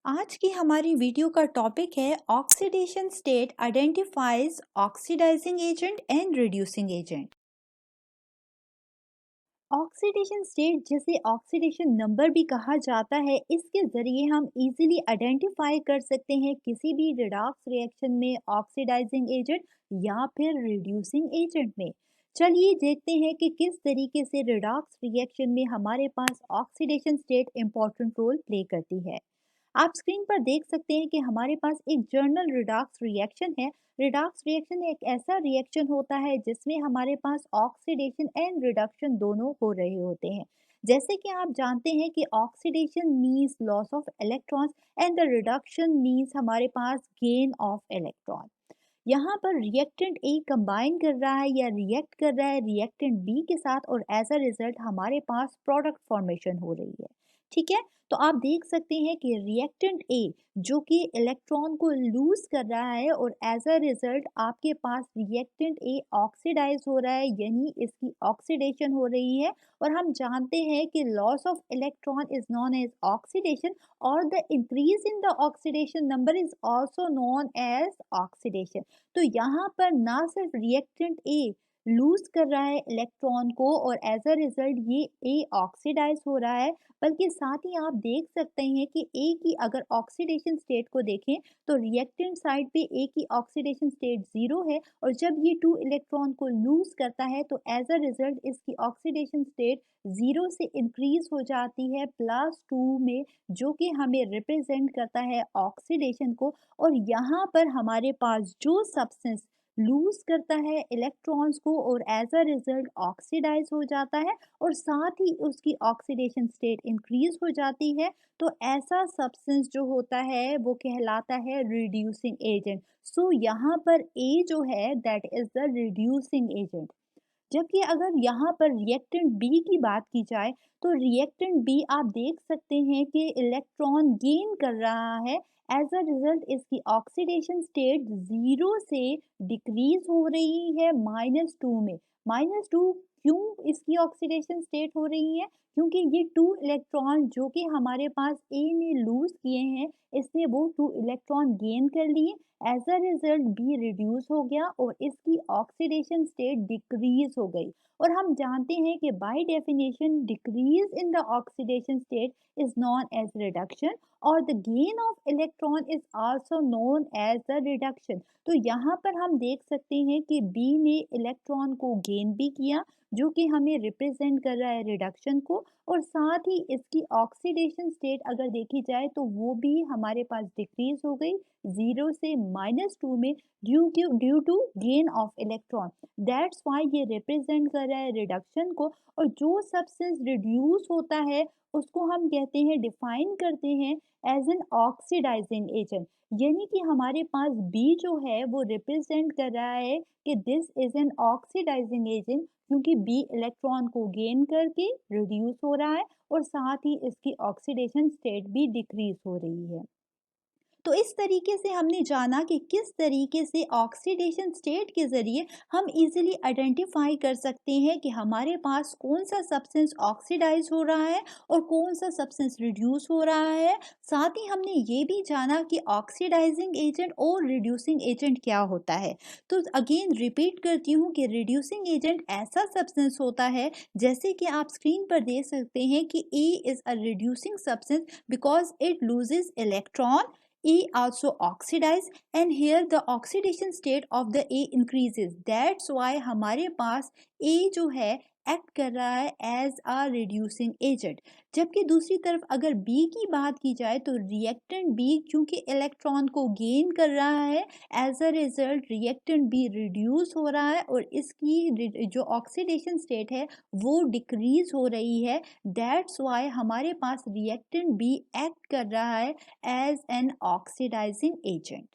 आज की हमारी वीडियो का टॉपिक है oxidation state identifies oxidising agent and reducing agent. Oxidation state जिसे ऑक्सीडेशन नंबर भी कहा जाता है, इसके ज़रिए हम इजीली आइडेंटिफाई कर सकते हैं किसी भी रिडॉक्स रिएक्शन में ऑक्सीडाइजिंग एजेंट या फिर रिड्यूसिंग एजेंट में। चलिए देखते हैं कि किस तरीके से रिडॉक्स रिएक्शन में हमारे पास oxidation state important role play करती है। आप स्क्रीन पर देख सकते हैं कि हमारे पास एक जर्नल रिडॉक्स रिएक्शन है। रिडॉक्स रिएक्शन एक ऐसा रिएक्शन होता है जिसमें हमारे पास ऑक्सीडेशन एंड रिडक्शन दोनों हो रहे होते हैं। जैसे कि आप जानते हैं कि oxidation means loss of electrons and the reduction means हमारे पास गेन ऑफ इलेक्ट्रॉन। यहाँ पर रिएक्टेंट ए कंबाइन कर रहा है या रिएक्ट कर रहा है रिएक्टेंट बी के साथ, और एज अ रिजल्ट हमारे पास प्रोडक्ट फॉर्मेशन हो रही है। ठीक है, तो आप देख सकते हैं कि रिएक्टेंट ए जो कि इलेक्ट्रॉन को लूज कर रहा है, और एज अ रिजल्ट आपके पास रिएक्टेंट ए ऑक्सीडाइज हो रहा है, यानी इसकी ऑक्सीडेशन हो रही है। और हम जानते हैं कि loss of electron is known as oxidation, और the increase in the oxidation number is also known as oxidation. तो यहाँ पर ना सिर्फ रिएक्टेंट ए लूज कर रहा है इलेक्ट्रॉन को, और एज अ रिजल्ट ये ए ऑक्सीडाइज हो रहा है, बल्कि साथ ही आप देख सकते हैं कि ए की अगर ऑक्सीडेशन स्टेट को देखें तो रिएक्टेंट साइड पे ए की ऑक्सीडेशन स्टेट जीरो है, और जब ये टू इलेक्ट्रॉन को लूज करता है तो एज अ रिजल्ट इसकी ऑक्सीडेशन स्टेट जीरो से इंक्रीज हो जाती है +2 में, जो कि हमें रिप्रेजेंट करता है ऑक्सीडेशन को। और यहाँ पर हमारे पास जो सब्सटेंस लूज करता है इलेक्ट्रॉन्स को और एज अ रिजल्ट ऑक्सीडाइज हो जाता है, और साथ ही उसकी ऑक्सीडेशन स्टेट इंक्रीज हो जाती है, तो ऐसा सब्सटेंस जो होता है वो कहलाता है रिड्यूसिंग एजेंट। सो यहाँ पर ए जो है that is the reducing agent. जबकि अगर यहाँ पर रिएक्टेंट बी की बात की जाए तो रिएक्टेंट बी आप देख सकते हैं कि इलेक्ट्रॉन गेन कर रहा है। एज अ रिजल्ट इसकी ऑक्सीडेशन स्टेट जीरो से डिक्रीज हो रही है -2 में। -2 क्यों इसकी ऑक्सीडेशन स्टेट हो रही है? क्योंकि ये टू इलेक्ट्रॉन जो कि हमारे पास ए ने लूज किए हैं, इसने वो टू इलेक्ट्रॉन गेन कर लिए। As a result B reduce हो गया और इसकी ऑक्सीडेशन स्टेट डिक्रीज हो गई। और हम जानते हैं कि by definition decrease in the oxidation state is known as reduction, और the gain of electron is also known as the reduction. तो यहाँ पर हम देख सकते हैं कि बी ने इलेक्ट्रॉन को गेन भी किया, जो कि हमें रिप्रेजेंट कर रहा है रिडक्शन को, और साथ ही इसकी ऑक्सीडेशन स्टेट अगर देखी जाए तो वो भी हमारे पास डिक्रीज हो गई जीरो से -2 में, due to gain of electron. That's why ये रिप्रेजेंट कर रहा है रिडक्शन को। और जो सब्सटेंस रिड्यूस होता है उसको हम कहते हैं, डिफाइन करते हैं एज एन ऑक्सीडाइजिंग एजेंट। यानी कि हमारे पास बी जो है वो रिप्रेजेंट कर रहा है कि this is an oxidising agent, क्योंकि बी इलेक्ट्रॉन को गेन करके रिड्यूस हो रहा है, और साथ ही इसकी ऑक्सीडेशन स्टेट भी डिक्रीज हो रही है। तो इस तरीके से हमने जाना कि किस तरीके से ऑक्सीडेशन स्टेट के ज़रिए हम इजीली आइडेंटिफाई कर सकते हैं कि हमारे पास कौन सा सब्सटेंस ऑक्सीडाइज हो रहा है और कौन सा सब्सटेंस रिड्यूस हो रहा है। साथ ही हमने ये भी जाना कि ऑक्सीडाइजिंग एजेंट और रिड्यूसिंग एजेंट क्या होता है। तो अगेन रिपीट करती हूँ कि रिड्यूसिंग एजेंट ऐसा सब्सटेंस होता है, जैसे कि आप स्क्रीन पर देख सकते हैं कि A is a reducing substance because it loses electron. A also oxidize, and here the oxidation state of the A increases. That's why हमारे पास A जो है एक्ट कर रहा है एज अ रिड्यूसिंग एजेंट। जबकि दूसरी तरफ अगर B की बात की जाए तो रिएक्टेंट B क्योंकि इलेक्ट्रॉन को गेन कर रहा है, as a result reactant B reduce हो रहा है, और इसकी जो ऑक्सीडेशन स्टेट है वो डिक्रीज हो रही है। दैट्स वाई हमारे पास रिएक्टेंट B एक्ट कर रहा है as an oxidizing agent.